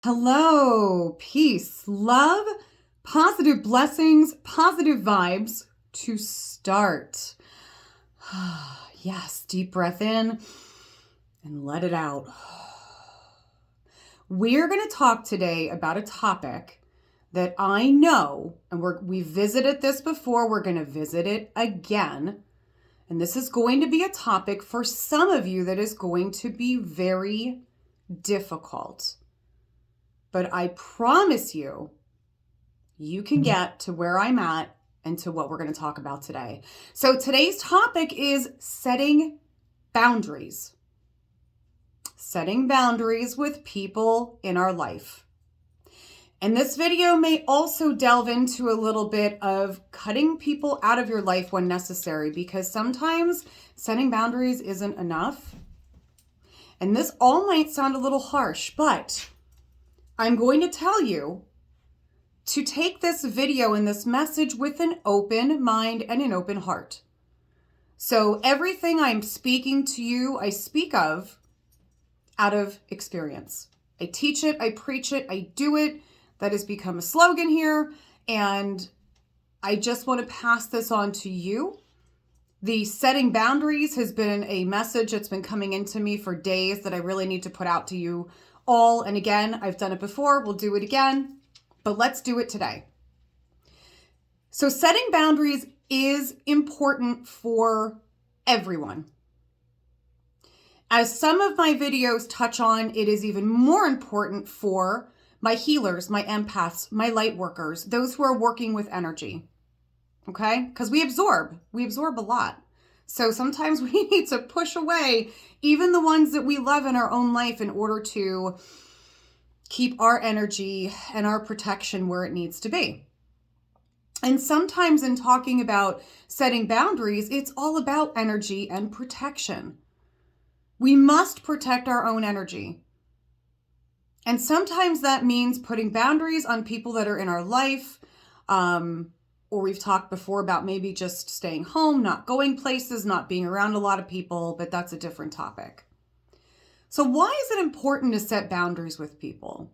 Hello, peace, love, positive blessings, positive vibes to start. Yes, deep breath in and let it out. We're going to talk today about a topic that I know, and we've visited this before, we're going to visit it again. And this is going to be a topic for some of you that is going to be very difficult. But I promise you, you can get to where I'm at and to what we're going to talk about today. So today's topic is setting boundaries. Setting boundaries with people in our life. And this video may also delve into a little bit of cutting people out of your life when necessary, because sometimes setting boundaries isn't enough. And this all might sound a little harsh, but I'm going to tell you to take this video and this message with an open mind and an open heart. So everything I'm speaking to you, I speak of out of experience. I teach it, I preach it, I do it. That has become a slogan here. And I just want to pass this on to you. The setting boundaries has been a message that's been coming into me for days that I really need to put out to you all. And again, I've done it before, we'll do it again, but let's do it today. So setting boundaries is important for everyone. As some of my videos touch on, it is even more important for my healers, my empaths, my light workers, those who are working with energy. Okay? Because we absorb a lot. So sometimes we need to push away even the ones that we love in our own life in order to keep our energy and our protection where it needs to be. And sometimes in talking about setting boundaries, it's all about energy and protection. We must protect our own energy. And sometimes that means putting boundaries on people that are in our life, or we've talked before about maybe just staying home, not going places, not being around a lot of people, but that's a different topic. So why is it important to set boundaries with people?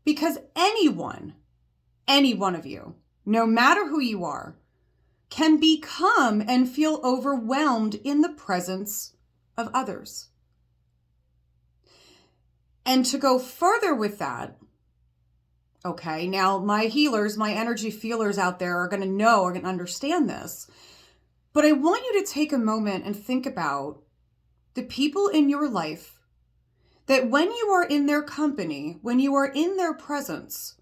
Because any one of you, no matter who you are, can become and feel overwhelmed in the presence of others. And to go further with that, okay, now my healers, my energy feelers out there are going to understand this. But I want you to take a moment and think about the people in your life that when you are in their company, when you are in their presence,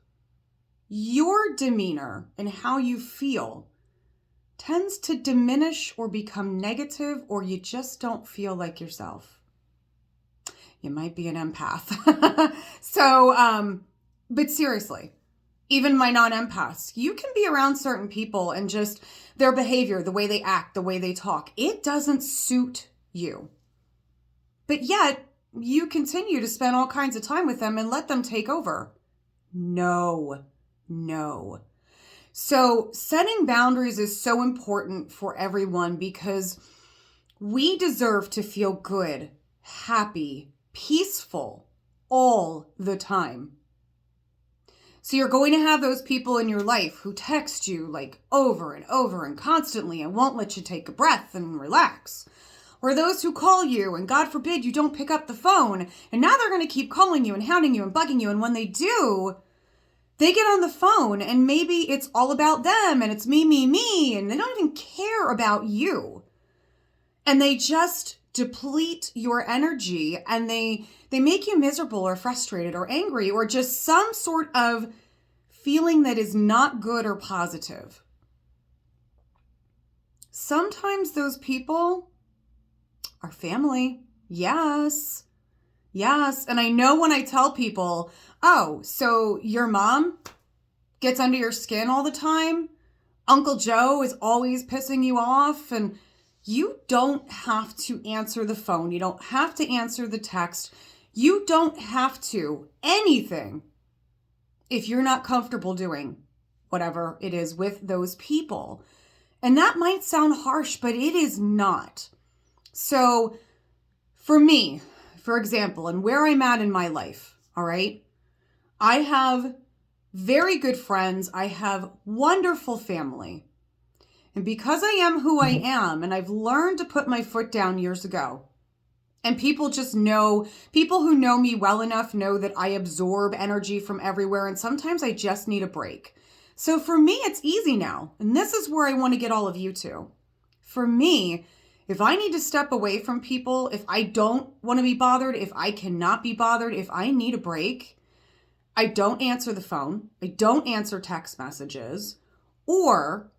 your demeanor and how you feel tends to diminish or become negative, or you just don't feel like yourself. You might be an empath. But seriously, even my non-empaths, you can be around certain people and just their behavior, the way they act, the way they talk, it doesn't suit you. But yet, you continue to spend all kinds of time with them and let them take over. No. So setting boundaries is so important for everyone because we deserve to feel good, happy, peaceful all the time. So you're going to have those people in your life who text you like over and over and constantly and won't let you take a breath and relax. Or those who call you and God forbid you don't pick up the phone and now they're going to keep calling you and hounding you and bugging you. And when they do, they get on the phone and maybe it's all about them and it's me, and they don't even care about you. And they just deplete your energy and they make you miserable or frustrated or angry or just some sort of feeling that is not good or positive. Sometimes those people are family. Yes. And I know when I tell people, oh, so your mom gets under your skin all the time? Uncle Joe is always pissing you off? And you don't have to answer the phone. You don't have to answer the text. You don't have to anything if you're not comfortable doing whatever it is with those people. And that might sound harsh, but it is not. So for me, for example, and where I'm at in my life, all right, I have very good friends. I have wonderful family. And because I am who I am, and I've learned to put my foot down years ago, and people just know, people who know me well enough know that I absorb energy from everywhere, and sometimes I just need a break. So for me, it's easy now. And this is where I want to get all of you to. For me, if I need to step away from people, if I don't want to be bothered, if I cannot be bothered, if I need a break, I don't answer the phone. I don't answer text messages. Or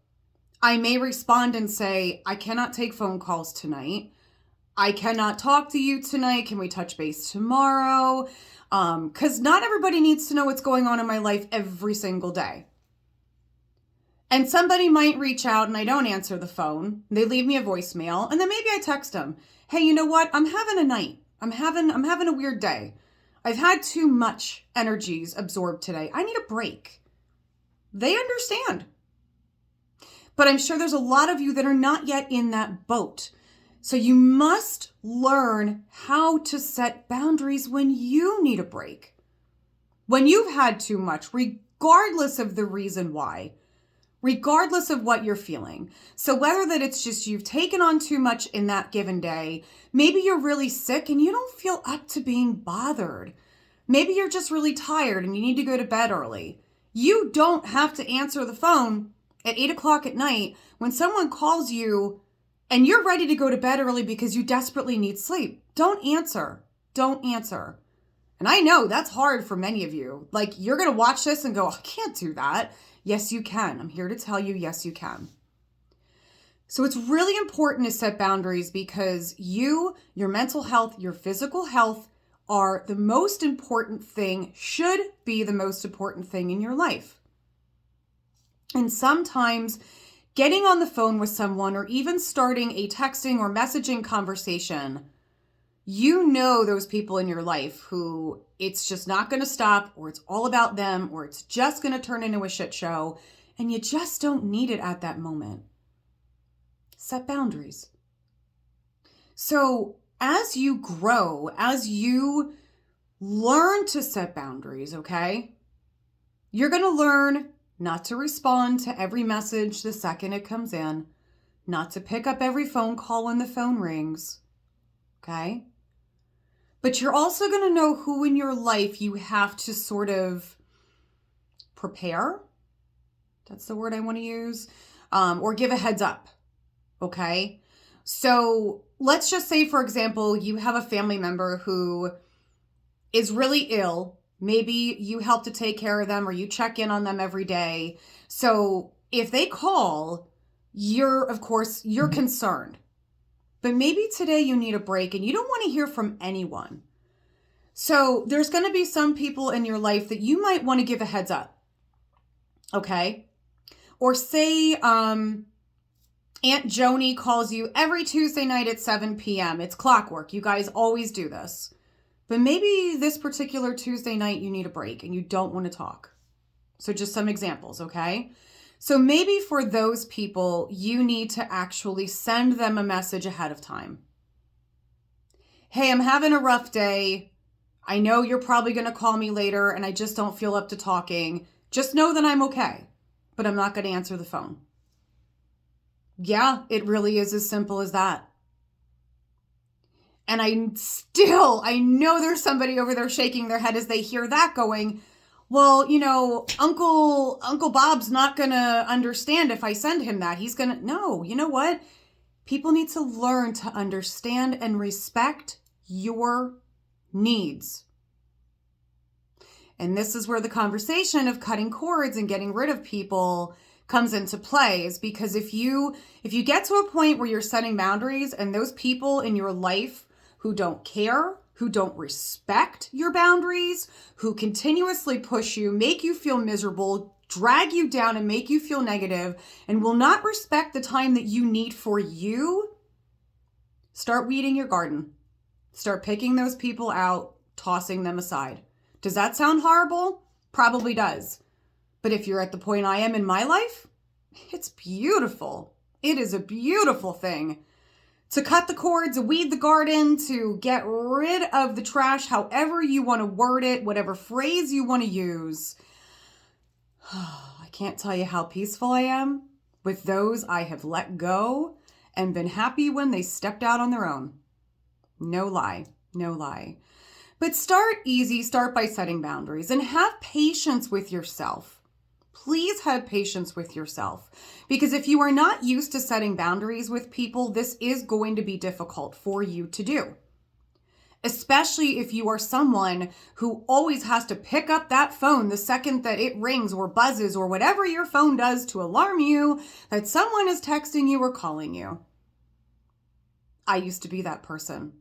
I may respond and say, I cannot take phone calls tonight. I cannot talk to you tonight. Can we touch base tomorrow? Because not everybody needs to know what's going on in my life every single day. And somebody might reach out and I don't answer the phone. They leave me a voicemail and then maybe I text them. Hey, you know what? I'm having a night. I'm having a weird day. I've had too much energies absorbed today. I need a break. They understand. But I'm sure there's a lot of you that are not yet in that boat. So you must learn how to set boundaries when you need a break. When you've had too much, regardless of the reason why, regardless of what you're feeling. So whether that it's just you've taken on too much in that given day, maybe you're really sick and you don't feel up to being bothered. Maybe you're just really tired and you need to go to bed early. You don't have to answer the phone at 8 o'clock at night when someone calls you and you're ready to go to bed early because you desperately need sleep. Don't answer. Don't answer. And I know that's hard for many of you. Like, you're going to watch this and go, I can't do that. Yes, you can. I'm here to tell you, yes, you can. So it's really important to set boundaries because your mental health, your physical health are the most important thing, should be the most important thing in your life. And sometimes getting on the phone with someone or even starting a texting or messaging conversation, you know those people in your life who it's just not going to stop, or it's all about them, or it's just going to turn into a shit show, and you just don't need it at that moment. Set boundaries. So as you grow, as you learn to set boundaries, okay, you're going to learn not to respond to every message the second it comes in, not to pick up every phone call when the phone rings, okay? But you're also going to know who in your life you have to sort of prepare. That's the word I want to use. Or give a heads up, okay? So let's just say, for example, you have a family member who is really ill. Maybe you help to take care of them or you check in on them every day. So if they call, you're concerned. But maybe today you need a break and you don't want to hear from anyone. So there's going to be some people in your life that you might want to give a heads up. Okay? Or say Aunt Joni calls you every Tuesday night at 7 p.m. It's clockwork. You guys always do this. But maybe this particular Tuesday night you need a break and you don't want to talk. So just some examples, okay? So maybe for those people, you need to actually send them a message ahead of time. Hey, I'm having a rough day. I know you're probably going to call me later and I just don't feel up to talking. Just know that I'm okay, but I'm not going to answer the phone. Yeah, it really is as simple as that. And I know there's somebody over there shaking their head as they hear that going, well, you know, Uncle Bob's not going to understand if I send him that. He's going to, no, you know what? People need to learn to understand and respect your needs. And this is where the conversation of cutting cords and getting rid of people comes into play, is because if you get to a point where you're setting boundaries and those people in your life who don't care, who don't respect your boundaries, who continuously push you, make you feel miserable, drag you down and make you feel negative, and will not respect the time that you need for you, start weeding your garden. Start picking those people out, tossing them aside. Does that sound horrible? Probably does. But if you're at the point I am in my life, it's beautiful. It is a beautiful thing. to cut the cords, to weed the garden, to get rid of the trash, however you want to word it, whatever phrase you want to use. I can't tell you how peaceful I am with those I have let go and been happy when they stepped out on their own. No lie, no lie. But start easy, start by setting boundaries and have patience with yourself. Please have patience with yourself, because if you are not used to setting boundaries with people, this is going to be difficult for you to do. Especially if you are someone who always has to pick up that phone the second that it rings or buzzes or whatever your phone does to alarm you that someone is texting you or calling you. I used to be that person.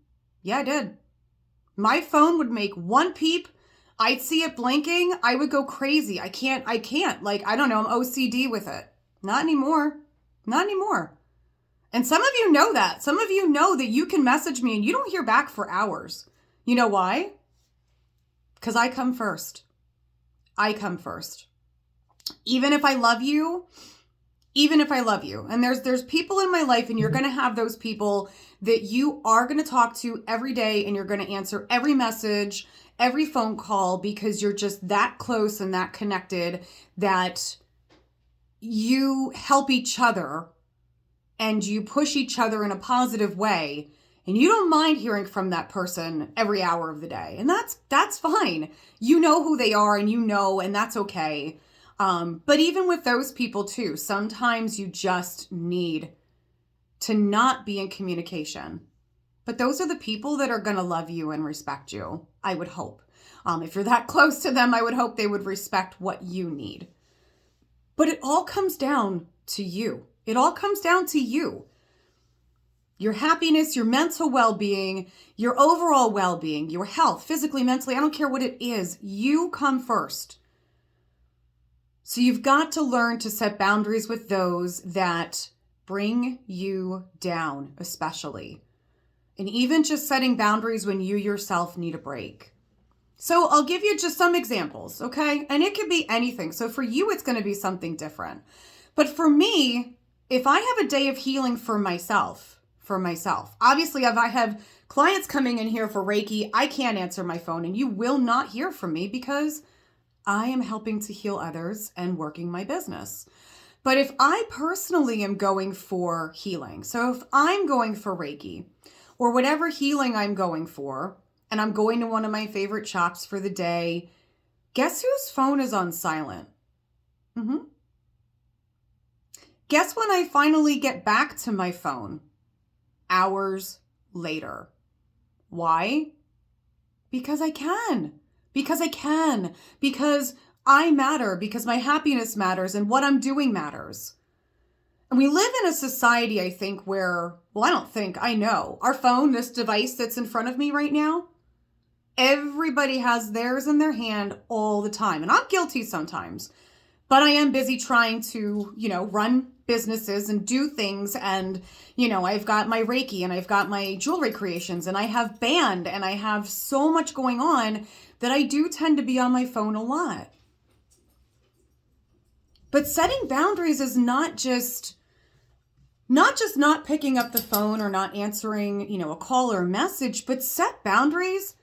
Yeah, I did. My phone would make one peep. I'd see it blinking. I would go crazy. I can't. Like, I don't know. I'm OCD with it. Not anymore. Not anymore. And some of you know that. Some of you know that you can message me and you don't hear back for hours. You know why? Because I come first. I come first. Even if I love you, and there's people in my life, and you're going to have those people that you are going to talk to every day, and you're going to answer every message, every phone call, because you're just that close and that connected that you help each other and you push each other in a positive way, and you don't mind hearing from that person every hour of the day. And that's fine. You know who they are, and that's okay. But even with those people too, sometimes you just need to not be in communication. But those are the people that are going to love you and respect you, I would hope. If you're that close to them, I would hope they would respect what you need. But it all comes down to you. It all comes down to you. Your happiness, your mental well-being, your overall well-being, your health, physically, mentally, I don't care what it is. You come first. So you've got to learn to set boundaries with those that bring you down, especially. And even just setting boundaries when you yourself need a break. So I'll give you just some examples, okay? And it could be anything. So for you, it's going to be something different. But for me, if I have a day of healing for myself, obviously if I have clients coming in here for Reiki, I can't answer my phone, and you will not hear from me because I am helping to heal others and working my business. But if I personally am going for healing, so if I'm going for Reiki or whatever healing I'm going for, and I'm going to one of my favorite shops for the day, guess whose phone is on silent? Guess when I finally get back to my phone? Hours later. Why? Because I can. Because I matter, because my happiness matters and what I'm doing matters. And we live in a society, I think, where, I know, our phone, this device that's in front of me right now, everybody has theirs in their hand all the time. And I'm guilty sometimes, but I am busy trying to, run businesses and do things. And, I've got my Reiki and I've got my jewelry creations and I have band and I have so much going on that I do tend to be on my phone a lot. But setting boundaries is not just not picking up the phone or not answering, a call or a message, but set boundaries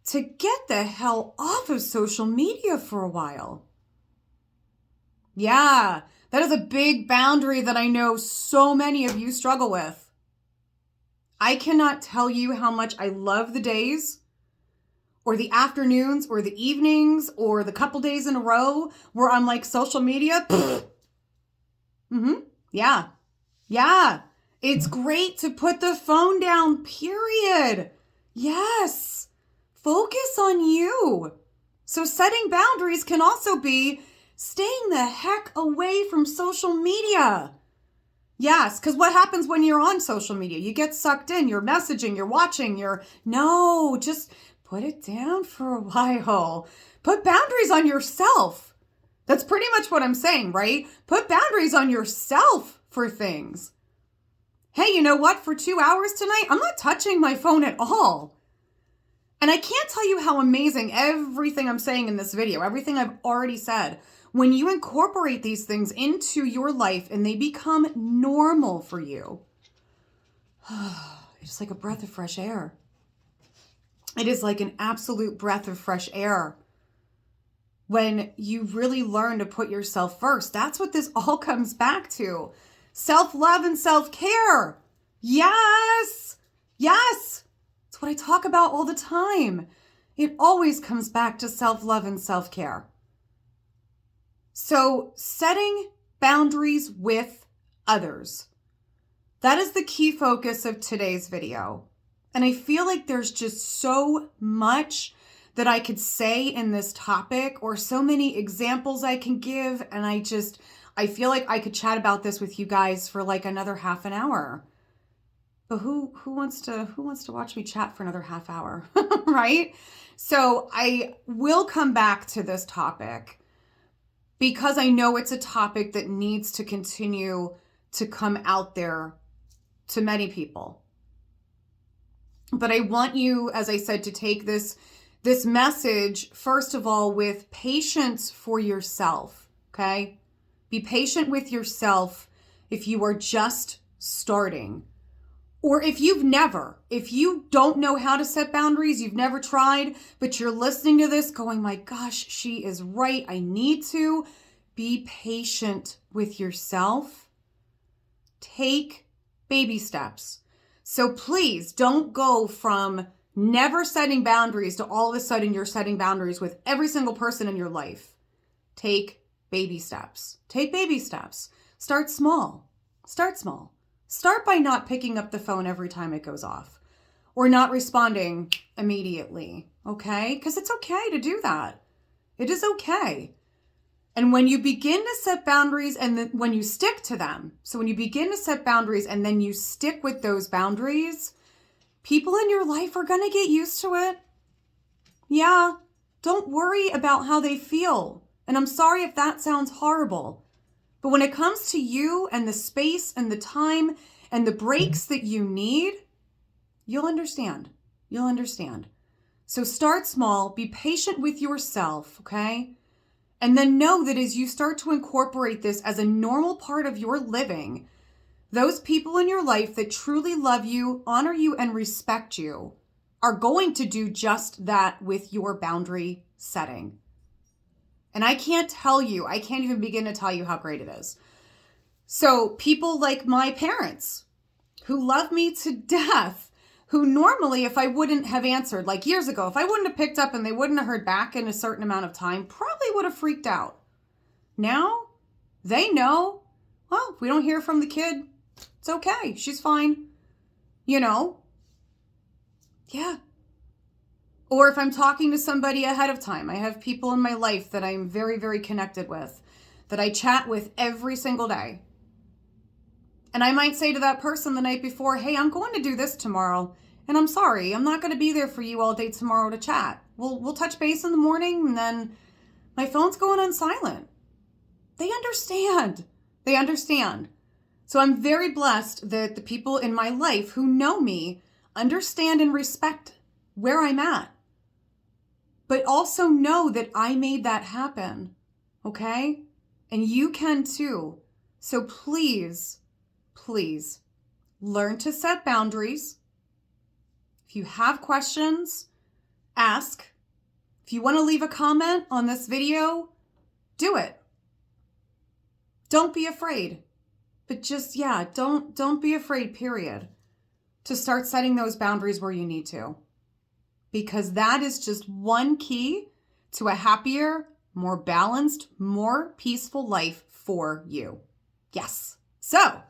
to get the hell off of social media for a while. Yeah, that is a big boundary that I know so many of you struggle with. I cannot tell you how much I love the days or the afternoons or the evenings or the couple days in a row where I'm like, social media. Yeah. It's great to put the phone down, period. Yes. Focus on you. So setting boundaries can also be staying the heck away from social media. Yes, because what happens when you're on social media? You get sucked in, you're messaging, you're watching, no, just put it down for a while. Put boundaries on yourself. That's pretty much what I'm saying, right? Put boundaries on yourself for things. Hey, you know what? For 2 hours tonight, I'm not touching my phone at all. And I can't tell you how amazing everything I'm saying in this video, everything I've already said, when you incorporate these things into your life and they become normal for you. It's like a breath of fresh air. It is like an absolute breath of fresh air. When you really learn to put yourself first, that's what this all comes back to. Self-love and self-care. Yes. Yes. It's what I talk about all the time. It always comes back to self-love and self-care. So setting boundaries with others. That is the key focus of today's video. And I feel like there's just so much that I could say in this topic, or so many examples I can give. And I feel like I could chat about this with you guys for like another half an hour. But who wants to watch me chat for another half hour, right? So I will come back to this topic because I know it's a topic that needs to continue to come out there to many people. But I want you, as I said, to take this message, first of all, with patience for yourself, okay? Be patient with yourself if you are just starting. Or if you don't know how to set boundaries, you've never tried, but you're listening to this going, my gosh, she is right. I need to be patient with yourself. Take baby steps. So please don't go from never setting boundaries to all of a sudden you're setting boundaries with every single person in your life. Take baby steps. Take baby steps. Start small. Start small. Start by not picking up the phone every time it goes off or not responding immediately, okay? Because it's okay to do that. It is okay. And when you begin to set boundaries and then when you stick to them, so when you begin to set boundaries and then you stick with those boundaries, people in your life are going to get used to it. Yeah, don't worry about how they feel. And I'm sorry if that sounds horrible. But when it comes to you and the space and the time and the breaks that you need, you'll understand. You'll understand. So start small, be patient with yourself, okay? And then know that as you start to incorporate this as a normal part of your living, those people in your life that truly love you, honor you, and respect you are going to do just that with your boundary setting. And I can't even begin to tell you how great it is. So people like my parents who love me to death, who normally, if I wouldn't have answered, like years ago, if I wouldn't have picked up and they wouldn't have heard back in a certain amount of time, probably would have freaked out. Now they know, well, if we don't hear from the kid, it's okay. She's fine. You know? Yeah. Or if I'm talking to somebody ahead of time, I have people in my life that I'm very, very connected with, that I chat with every single day. And I might say to that person the night before, hey, I'm going to do this tomorrow. And I'm sorry, I'm not going to be there for you all day tomorrow to chat. We'll touch base in the morning and then my phone's going on silent. They understand. They understand. So I'm very blessed that the people in my life who know me understand and respect where I'm at. But also know that I made that happen. Okay? And you can too. So please learn to set boundaries. If you have questions, ask. If you want to leave a comment on this video, do it. Don't be afraid. But just, don't be afraid, period, to start setting those boundaries where you need to. Because that is just one key to a happier, more balanced, more peaceful life for you. Yes. So,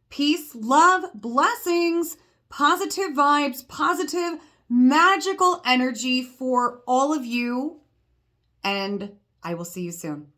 peace, love, blessings, positive vibes, positive, magical energy for all of you. And I will see you soon.